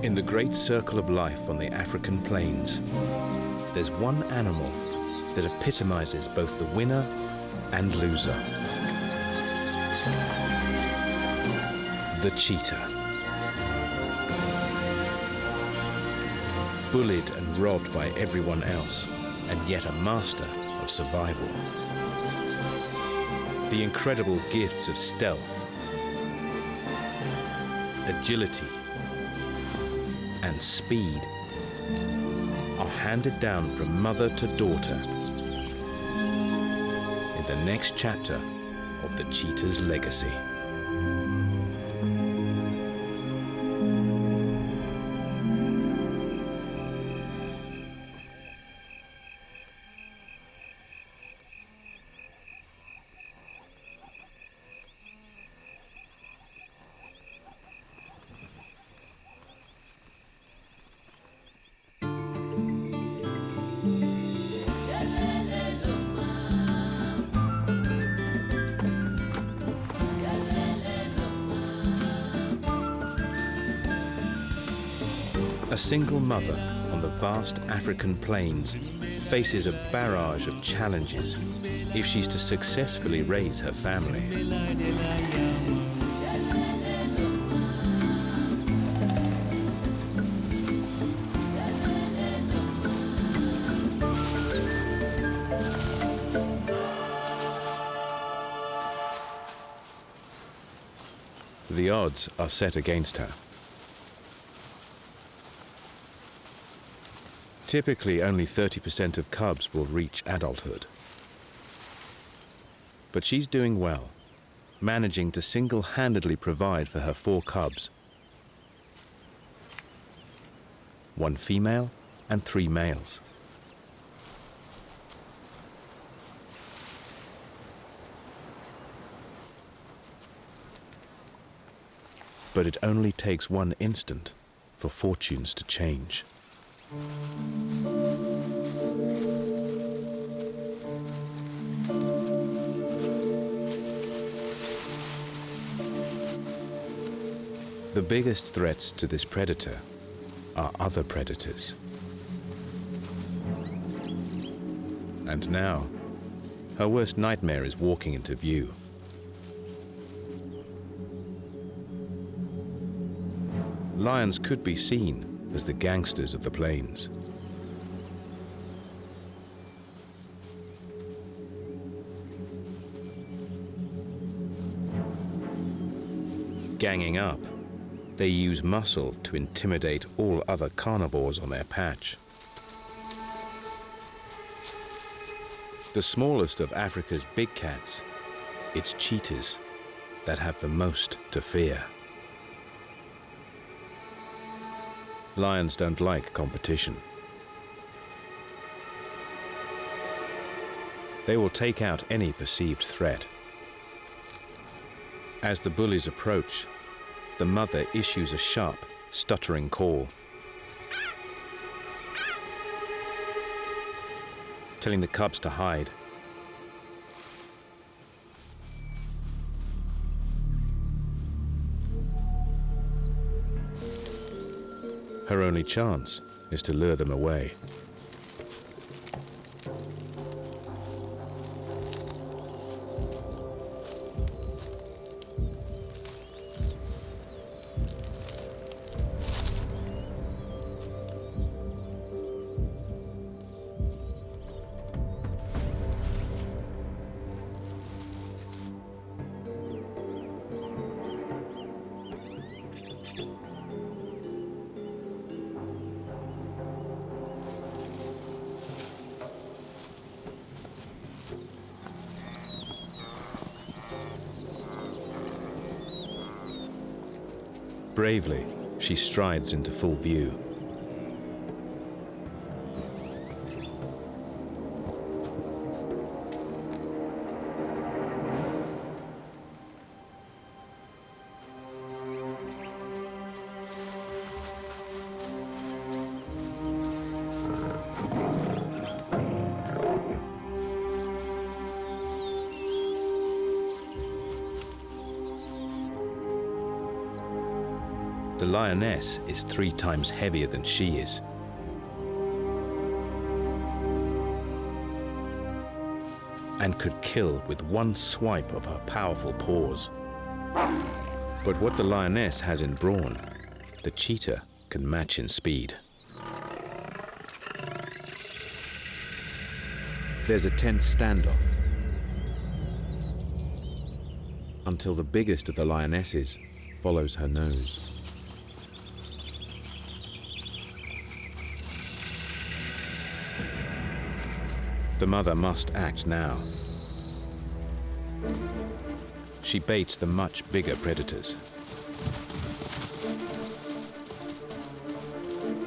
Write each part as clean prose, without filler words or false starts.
In the great circle of life on the African plains, there's one animal that epitomizes both the winner and loser. The cheetah. Bullied and robbed by everyone else, and yet a master of survival. The incredible gifts of stealth, agility, and speed are handed down from mother to daughter in the next chapter of the cheetah's legacy. A single mother on the vast African plains faces a barrage of challenges if she's to successfully raise her family. The odds are set against her. Typically, only 30% of cubs will reach adulthood. But she's doing well, managing to single-handedly provide for her 4 cubs. 1 female and 3 males. But it only takes one instant for fortunes to change. The biggest threats to this predator are other predators. And now, her worst nightmare is walking into view. Lions could be seen as the gangsters of the plains. Ganging up, they use muscle to intimidate all other carnivores on their patch. The smallest of Africa's big cats, it's cheetahs that have the most to fear. Lions don't like competition. They will take out any perceived threat. As the bullies approach, the mother issues a sharp, stuttering call, telling the cubs to hide. Her only chance is to lure them away. Bravely, she strides into full view. The lioness is 3 times heavier than she is. And could kill with one swipe of her powerful paws. But what the lioness has in brawn, the cheetah can match in speed. There's a tense standoff until the biggest of the lionesses follows her nose. The mother must act now. She baits the much bigger predators.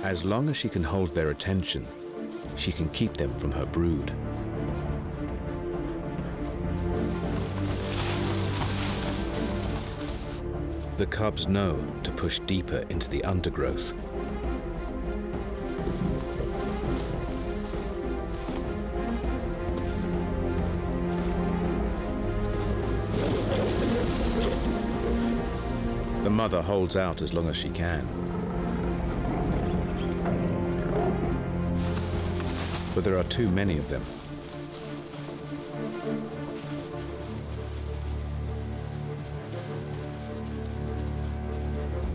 As long as she can hold their attention, she can keep them from her brood. The cubs know to push deeper into the undergrowth. The mother holds out as long as she can. But there are too many of them.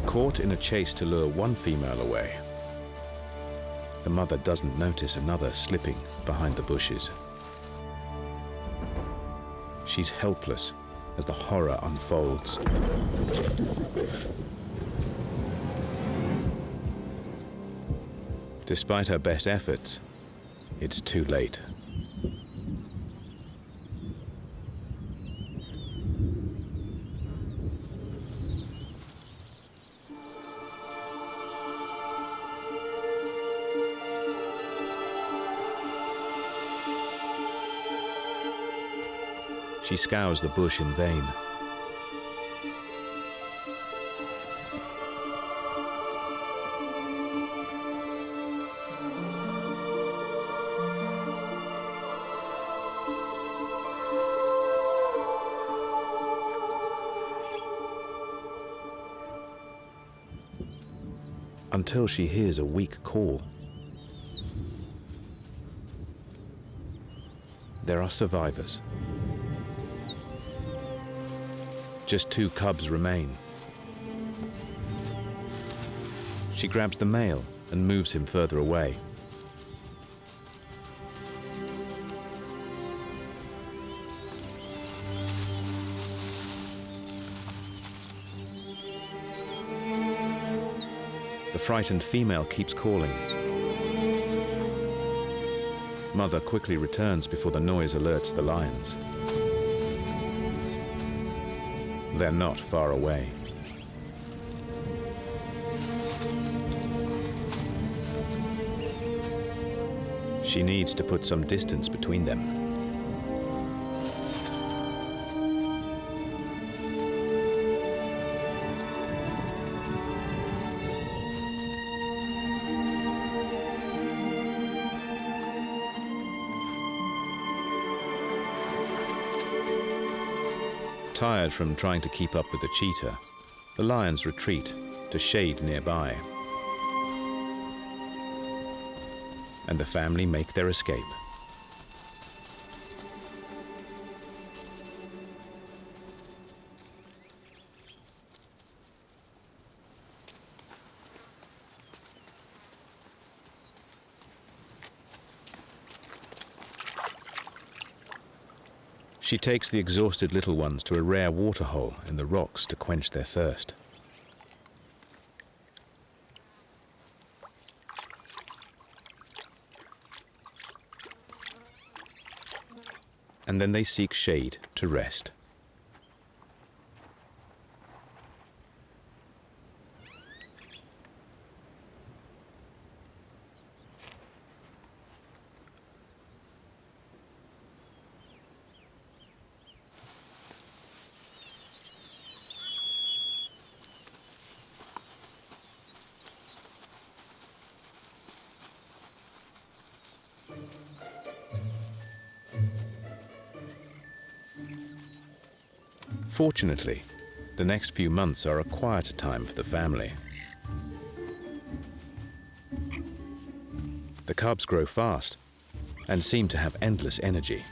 Caught in a chase to lure one female away, the mother doesn't notice another slipping behind the bushes. She's helpless as the horror unfolds. Despite her best efforts, it's too late. She scours the bush in vain. Until she hears a weak call. There are survivors. Just 2 cubs remain. She grabs the male and moves him further away. The frightened female keeps calling. Mother quickly returns before the noise alerts the lions. They're not far away. She needs to put some distance between them. Tired from trying to keep up with the cheetah, the lions retreat to shade nearby. And the family make their escape. She takes the exhausted little ones to a rare waterhole in the rocks to quench their thirst. And then they seek shade to rest. Fortunately, the next few months are a quieter time for the family. The cubs grow fast and seem to have endless energy.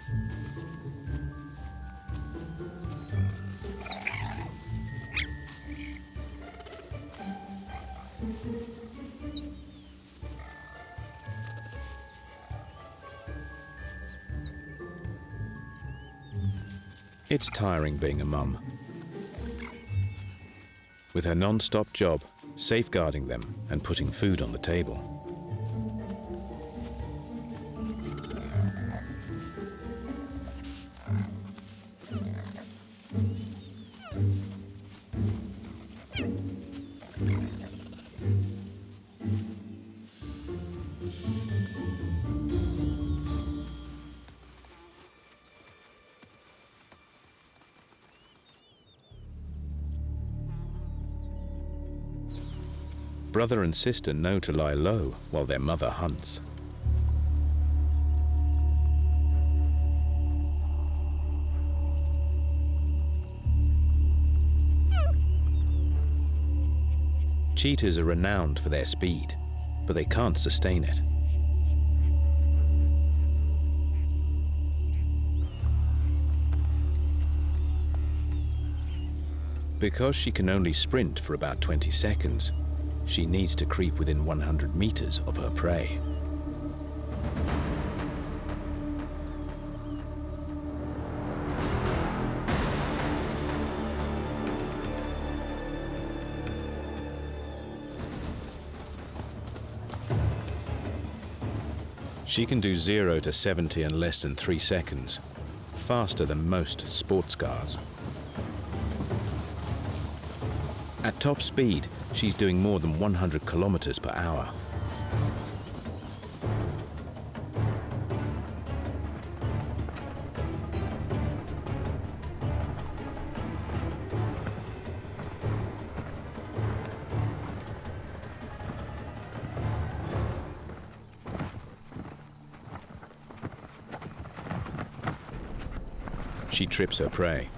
It's tiring being a mum, with her non-stop job safeguarding them and putting food on the table. Brother and sister know to lie low while their mother hunts. Cheetahs are renowned for their speed, but they can't sustain it. Because she can only sprint for about 20 seconds, she needs to creep within 100 meters of her prey. She can do 0 to 70 in less than 3 seconds, faster than most sports cars. At top speed, she's doing more than 100 kilometers per hour. She trips her prey.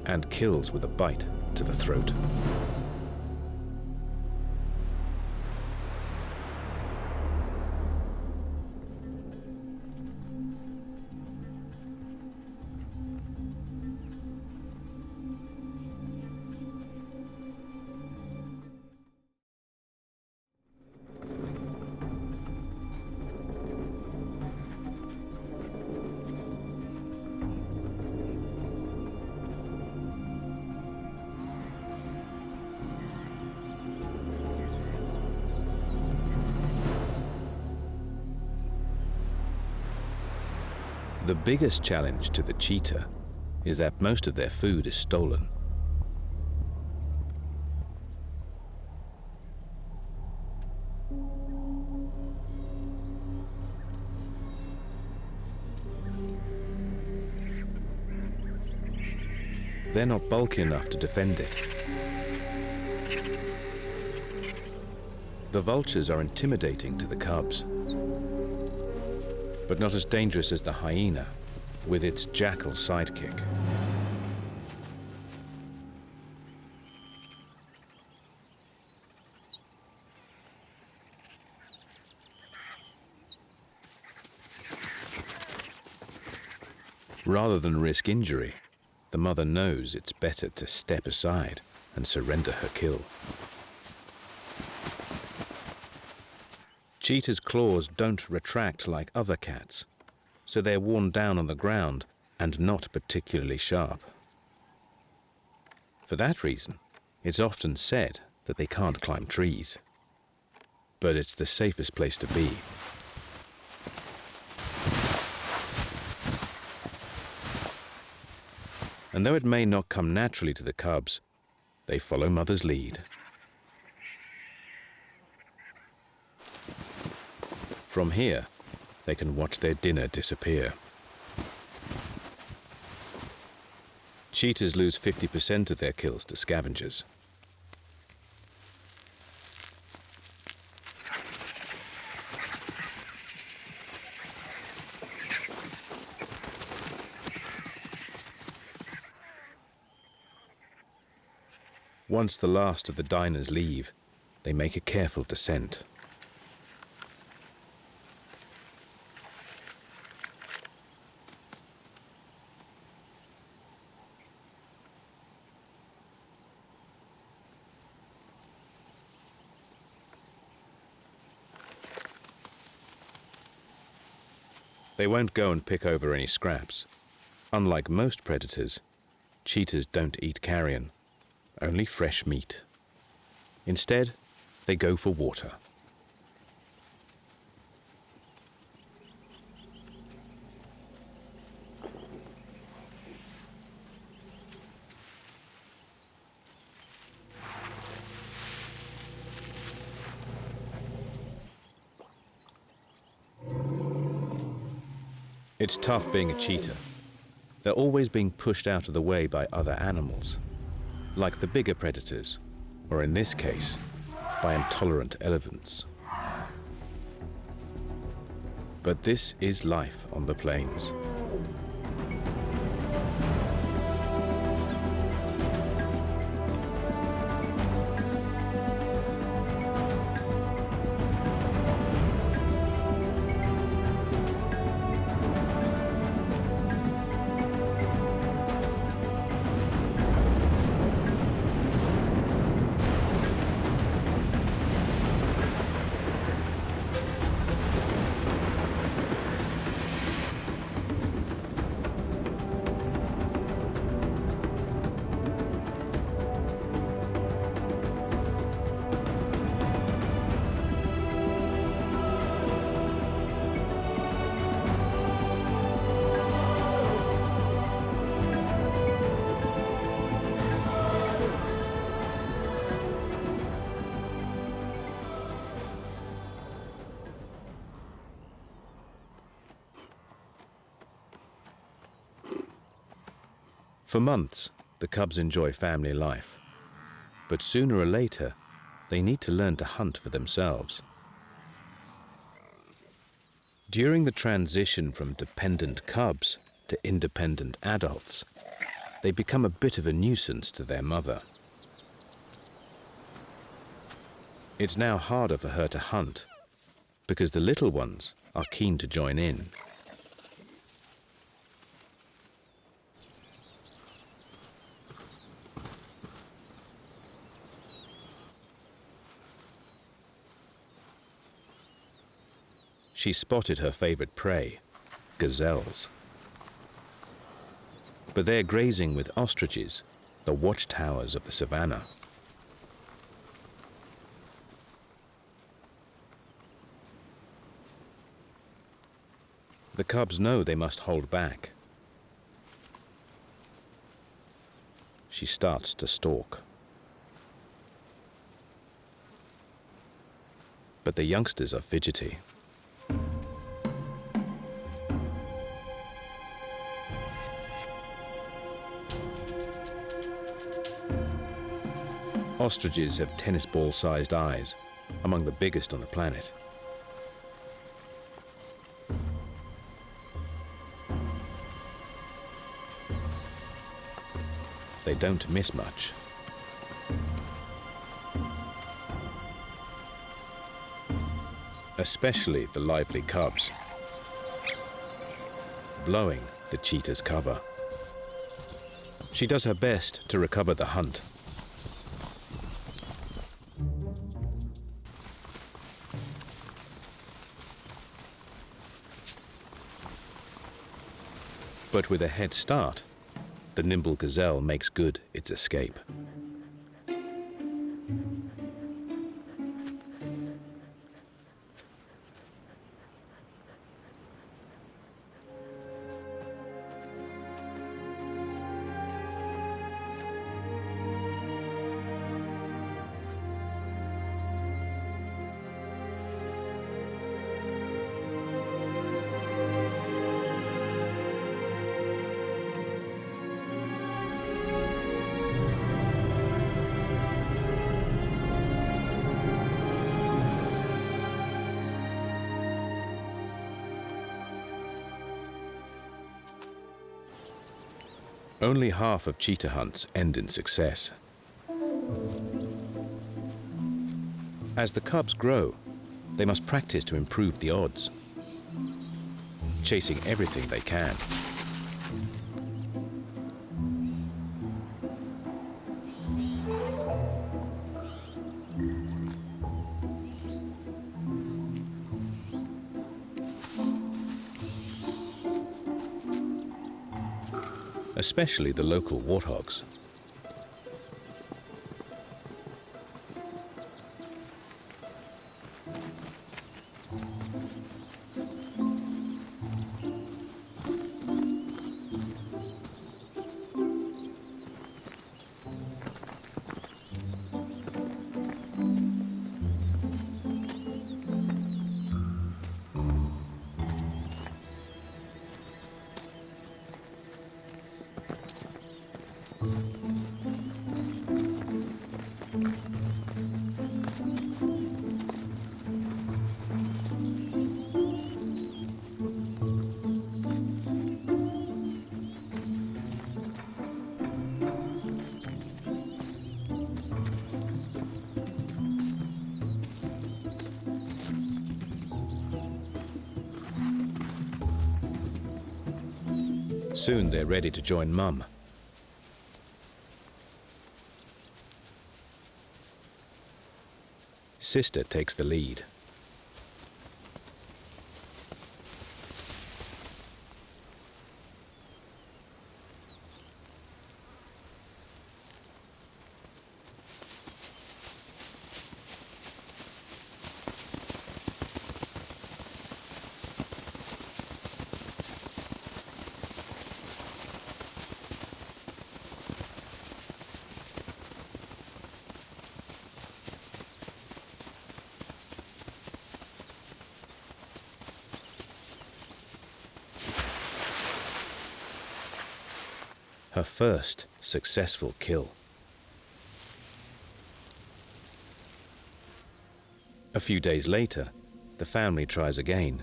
And kills with a bite to the throat. The biggest challenge to the cheetah is that most of their food is stolen. They're not bulky enough to defend it. The vultures are intimidating to the cubs, but not as dangerous as the hyena with its jackal sidekick. Rather than risk injury, the mother knows it's better to step aside and surrender her kill. Cheetah's claws don't retract like other cats, so they're worn down on the ground and not particularly sharp. For that reason, it's often said that they can't climb trees. But it's the safest place to be. And though it may not come naturally to the cubs, they follow mother's lead. From here, they can watch their dinner disappear. Cheetahs lose 50% of their kills to scavengers. Once the last of the diners leave, they make a careful descent. They won't go and pick over any scraps. Unlike most predators, cheetahs don't eat carrion, only fresh meat. Instead, they go for water. It's tough being a cheetah. They're always being pushed out of the way by other animals, like the bigger predators, or in this case, by intolerant elephants. But this is life on the plains. For months, the cubs enjoy family life. But sooner or later, they need to learn to hunt for themselves. During the transition from dependent cubs to independent adults, they become a bit of a nuisance to their mother. It's now harder for her to hunt because the little ones are keen to join in. She spotted her favorite prey, gazelles. But they're grazing with ostriches, the watchtowers of the savannah. The cubs know they must hold back. She starts to stalk. But the youngsters are fidgety. Ostriches have tennis ball-sized eyes, among the biggest on the planet. They don't miss much. Especially the lively cubs, blowing the cheetah's cover. She does her best to recover the hunt. But with a head start, the nimble gazelle makes good its escape. Only half of cheetah hunts end in success. As the cubs grow, they must practice to improve the odds, chasing everything they can. Especially the local warthogs. Soon they're ready to join Mum. Sister takes the lead. Her first successful kill. A few days later, the family tries again,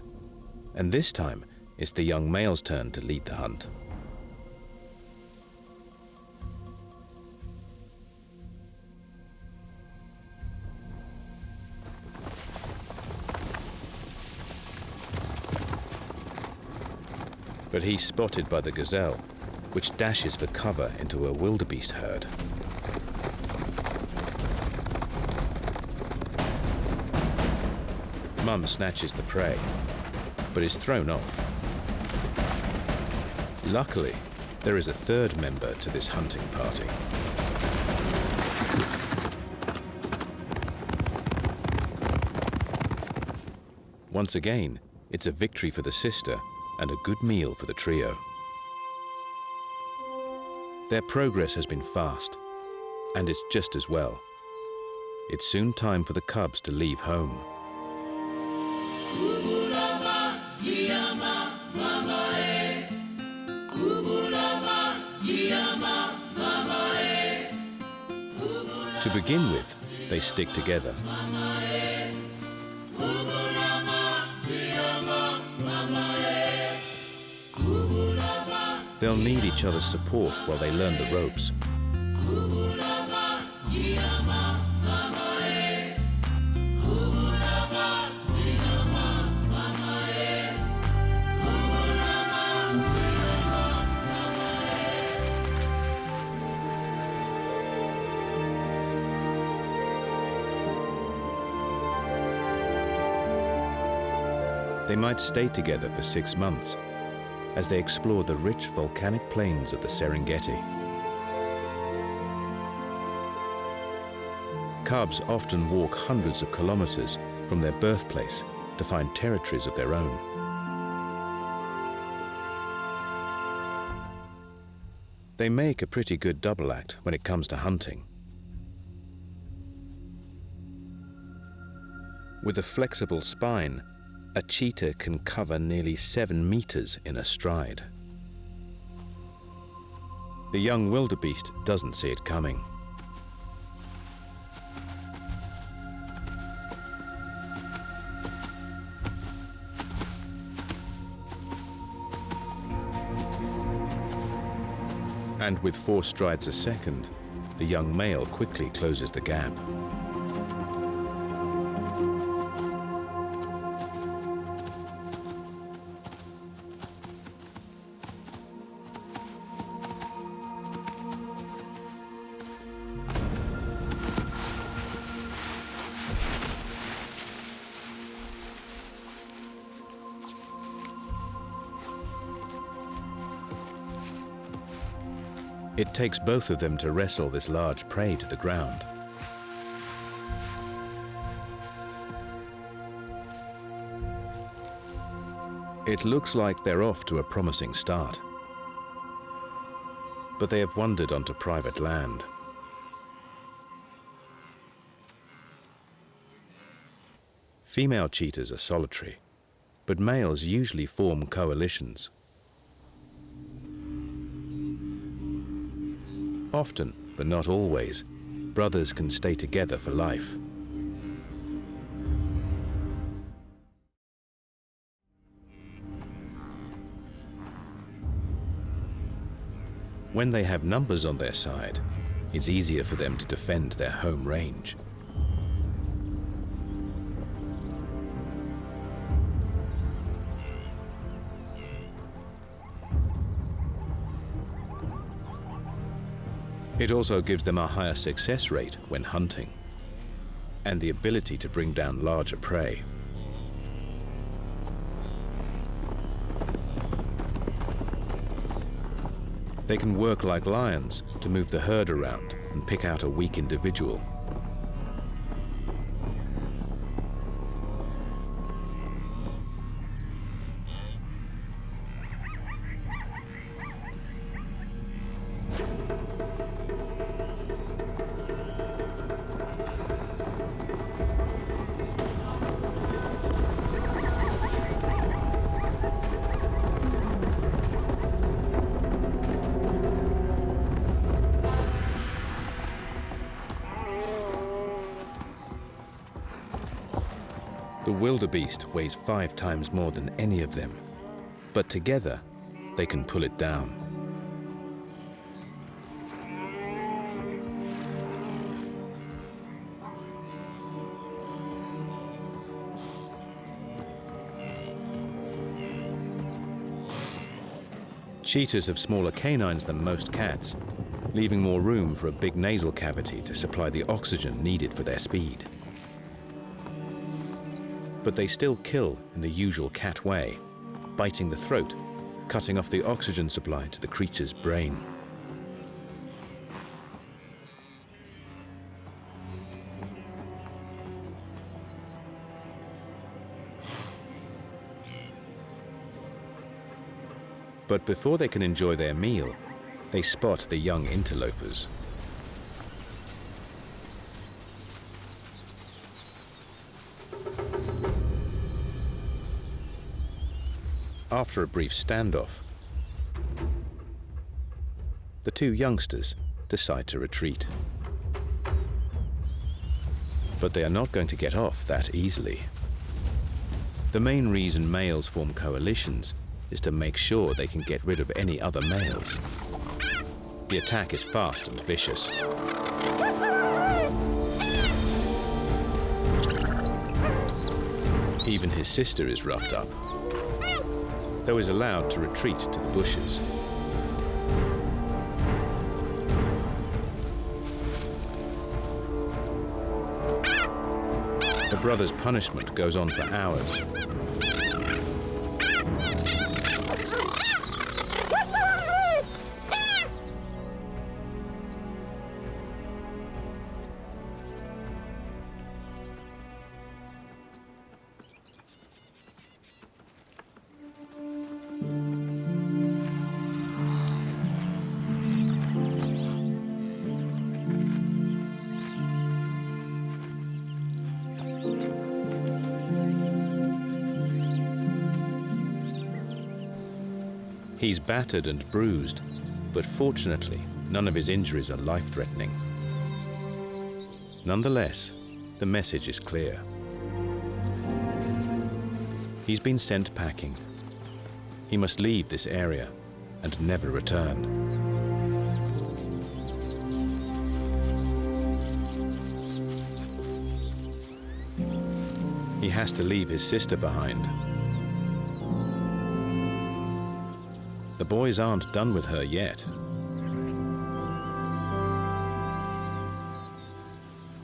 and this time it's the young male's turn to lead the hunt. But he's spotted by the gazelle, which dashes for cover into a wildebeest herd. Mum snatches the prey, but is thrown off. Luckily, there is a third member to this hunting party. Once again, it's a victory for the sister and a good meal for the trio. Their progress has been fast, and it's just as well. It's soon time for the cubs to leave home. To begin with, they stick together. They'll need each other's support while they learn the ropes. They might stay together for 6 months as they explore the rich volcanic plains of the Serengeti. Cubs often walk hundreds of kilometers from their birthplace to find territories of their own. They make a pretty good double act when it comes to hunting. With a flexible spine, a cheetah can cover nearly 7 meters in a stride. The young wildebeest doesn't see it coming. And with 4 strides a second, the young male quickly closes the gap. It takes both of them to wrestle this large prey to the ground. It looks like they're off to a promising start, but they have wandered onto private land. Female cheetahs are solitary, but males usually form coalitions. Often, but not always, brothers can stay together for life. When they have numbers on their side, it's easier for them to defend their home range. It also gives them a higher success rate when hunting, and the ability to bring down larger prey. They can work like lions to move the herd around and pick out a weak individual. The wildebeest weighs 5 times more than any of them, but together they can pull it down. Cheetahs have smaller canines than most cats, leaving more room for a big nasal cavity to supply the oxygen needed for their speed. But they still kill in the usual cat way, biting the throat, cutting off the oxygen supply to the creature's brain. But before they can enjoy their meal, they spot the young interlopers. After a brief standoff, the 2 youngsters decide to retreat. But they are not going to get off that easily. The main reason males form coalitions is to make sure they can get rid of any other males. The attack is fast and vicious. Even his sister is roughed up, though is allowed to retreat to the bushes. The brother's punishment goes on for hours. He's battered and bruised, but fortunately, none of his injuries are life-threatening. Nonetheless, the message is clear. He's been sent packing. He must leave this area and never return. He has to leave his sister behind. The boys aren't done with her yet.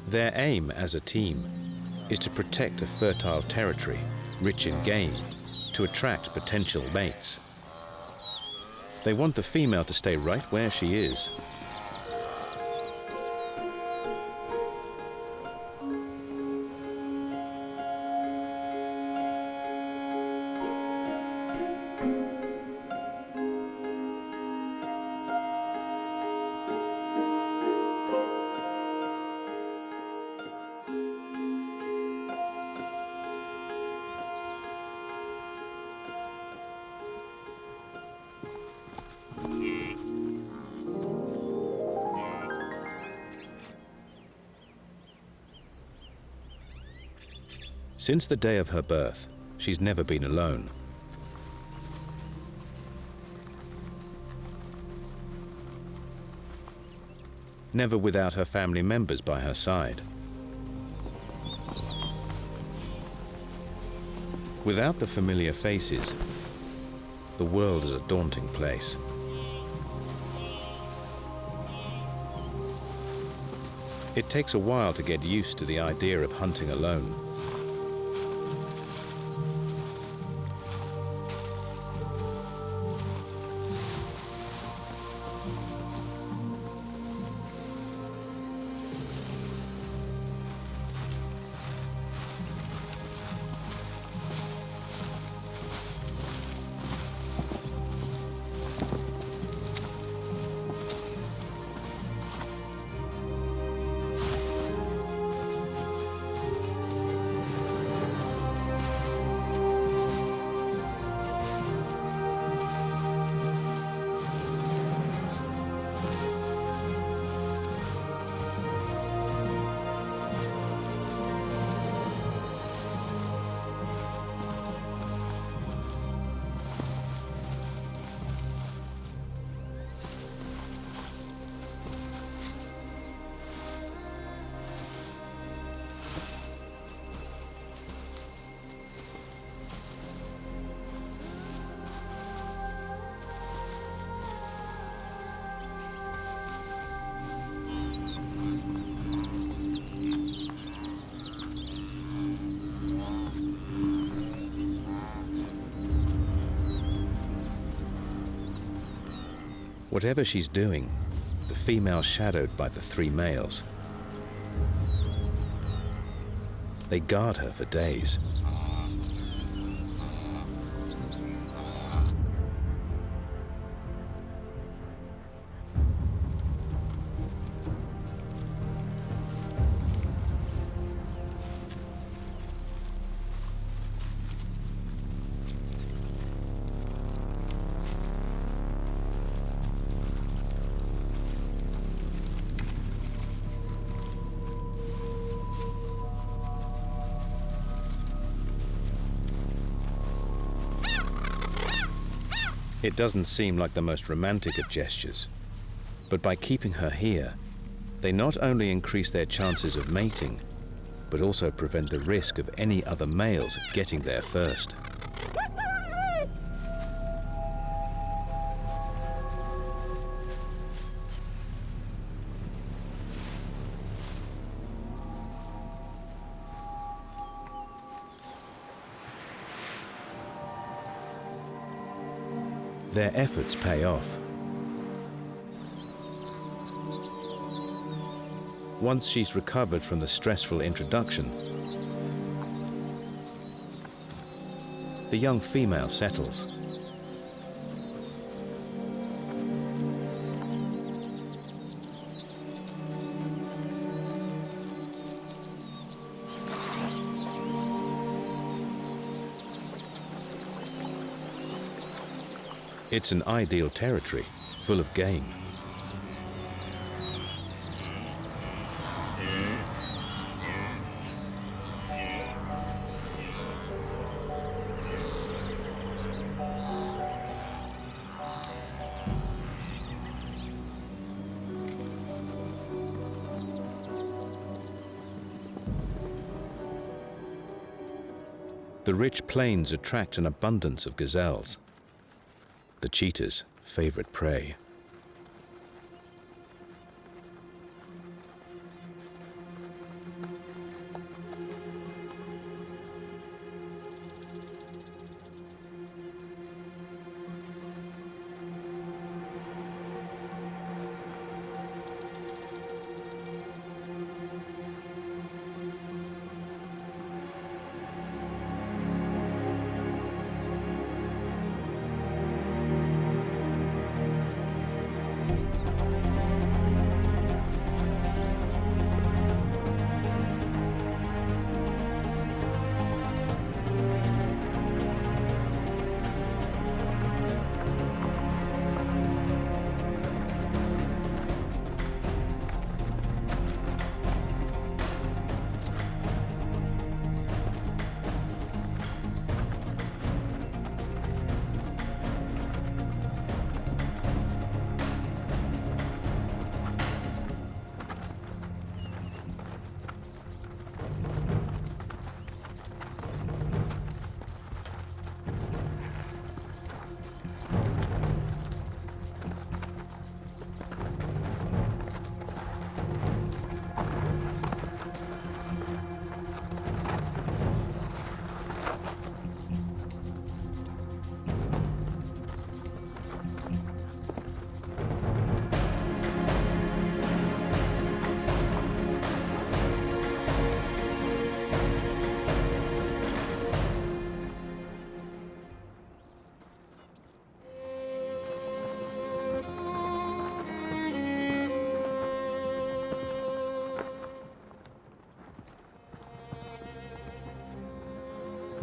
Their aim as a team is to protect a fertile territory, rich in game, to attract potential mates. They want the female to stay right where she is. Since the day of her birth, she's never been alone. Never without her family members by her side. Without the familiar faces, the world is a daunting place. It takes a while to get used to the idea of hunting alone. Whatever she's doing, the female's shadowed by the three males. They guard her for days. It doesn't seem like the most romantic of gestures, but by keeping her here, they not only increase their chances of mating, but also prevent the risk of any other males getting there first. Their efforts pay off. Once she's recovered from the stressful introduction, the young female settles. It's an ideal territory, full of game. The rich plains attract an abundance of gazelles, the cheetah's favorite prey.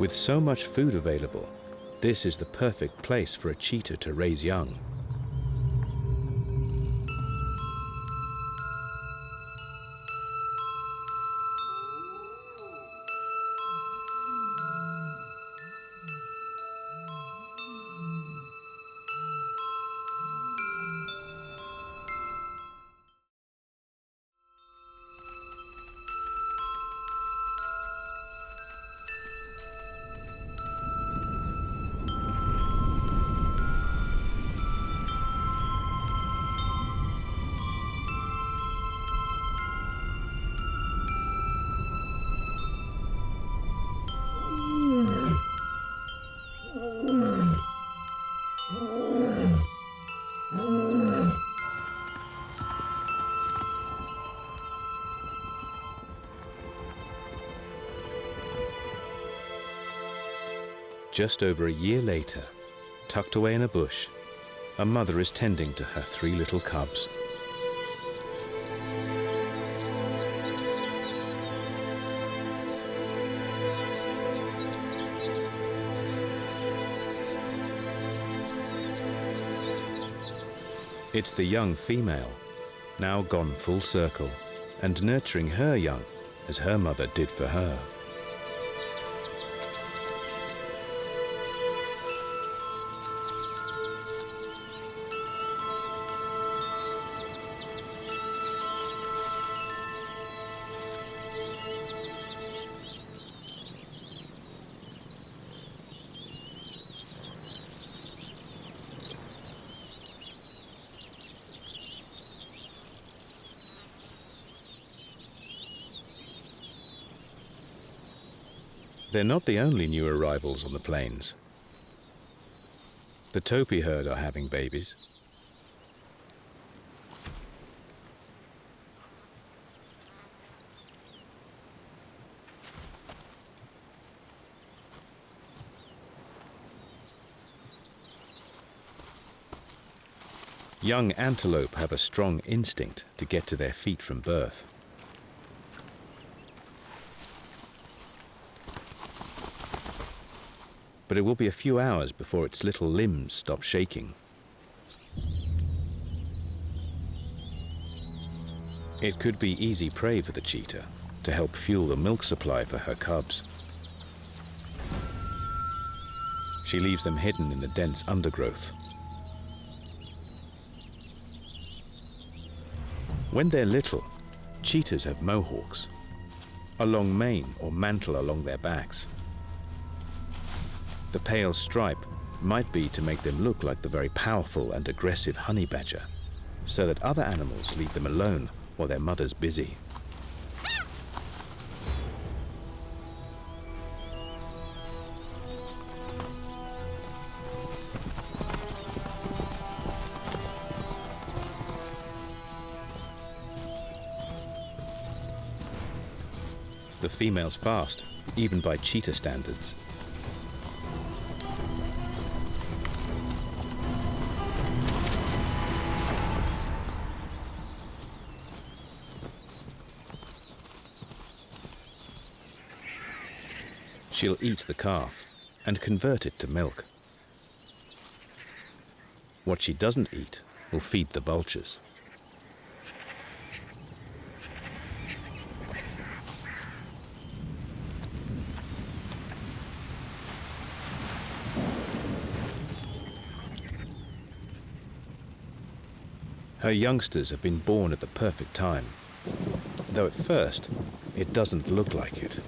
With so much food available, this is the perfect place for a cheetah to raise young. Just over a year later, tucked away in a bush, a mother is tending to her 3 little cubs. It's the young female, now gone full circle, and nurturing her young as her mother did for her. They're not the only new arrivals on the plains. The topi herd are having babies. Young antelope have a strong instinct to get to their feet from birth. But it will be a few hours before its little limbs stop shaking. It could be easy prey for the cheetah to help fuel the milk supply for her cubs. She leaves them hidden in the dense undergrowth. When they're little, cheetahs have mohawks, a long mane or mantle along their backs. The pale stripe might be to make them look like the very powerful and aggressive honey badger, so that other animals leave them alone while their mother's busy. The female's fast, even by cheetah standards. She'll eat the calf and convert it to milk. What she doesn't eat will feed the vultures. Her youngsters have been born at the perfect time, though at first it doesn't look like it.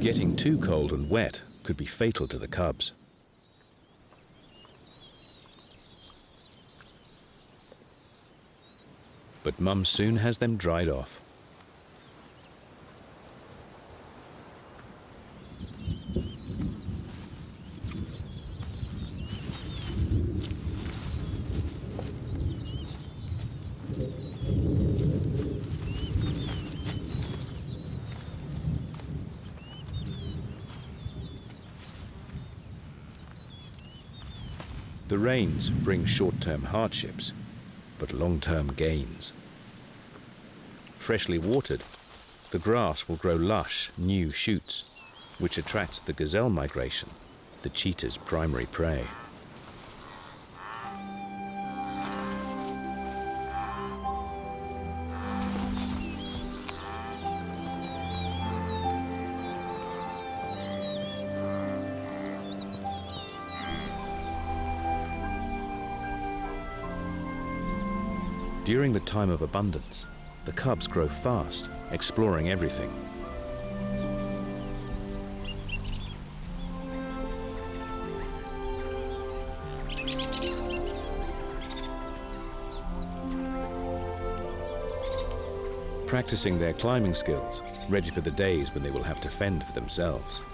Getting too cold and wet could be fatal to the cubs. But Mum soon has them dried off. The rains bring short-term hardships, but long-term gains. Freshly watered, the grass will grow lush, new shoots, which attracts the gazelle migration, the cheetah's primary prey. During the time of abundance, the cubs grow fast, exploring everything. Practicing their climbing skills, ready for the days when they will have to fend for themselves.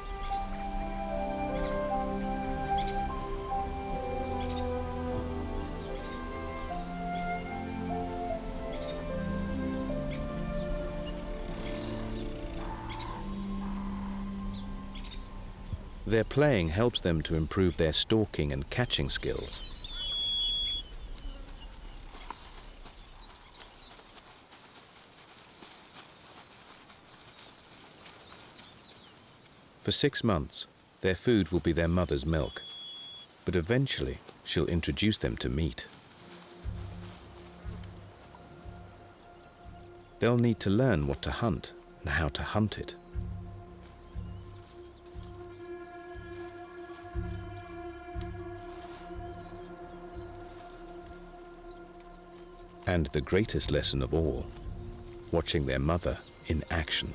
Their playing helps them to improve their stalking and catching skills. For 6 months, their food will be their mother's milk, but eventually she'll introduce them to meat. They'll need to learn what to hunt and how to hunt it. And the greatest lesson of all, watching their mother in action.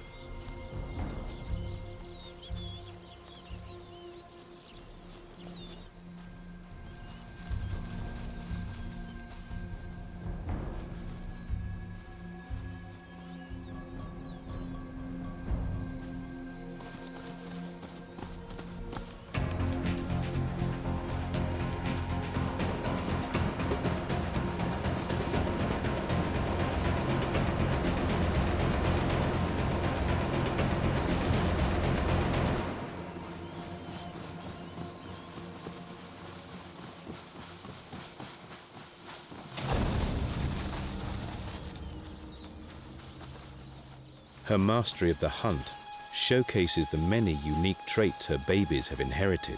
Her mastery of the hunt showcases the many unique traits her babies have inherited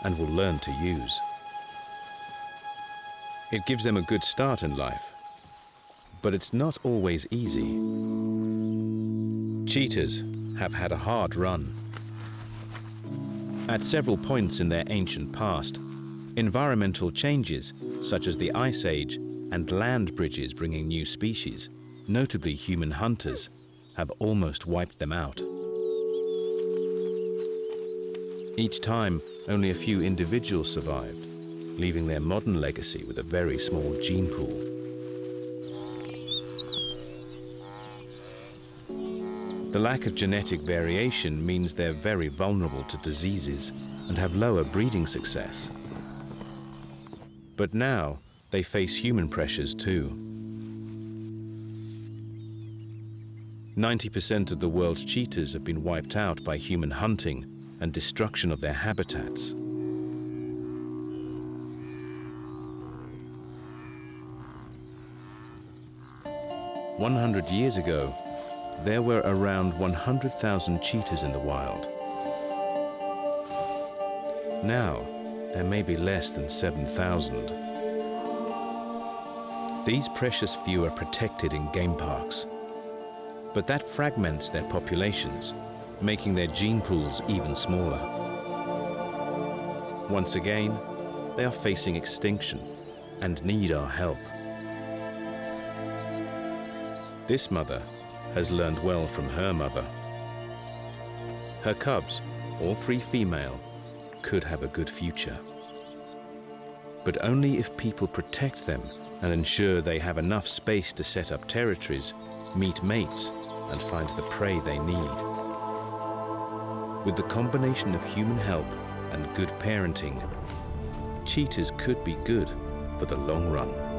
and will learn to use. It gives them a good start in life, but it's not always easy. Cheetahs have had a hard run. At several points in their ancient past, environmental changes, such as the Ice Age and land bridges bringing new species, notably human hunters, have almost wiped them out. Each time, only a few individuals survived, leaving their modern legacy with a very small gene pool. The lack of genetic variation means they're very vulnerable to diseases and have lower breeding success. But now, they face human pressures too. 90% of the world's cheetahs have been wiped out by human hunting and destruction of their habitats. "100 years ago, there were around 100,000 cheetahs in the wild. Now, there may be less than 7,000. These precious few are protected in game parks, but that fragments their populations, making their gene pools even smaller. Once again, they are facing extinction and need our help. This mother has learned well from her mother. Her cubs, all 3 female, could have a good future. But only if people protect them and ensure they have enough space to set up territories, meet mates, and find the prey they need. With the combination of human help and good parenting, cheetahs could be good for the long run.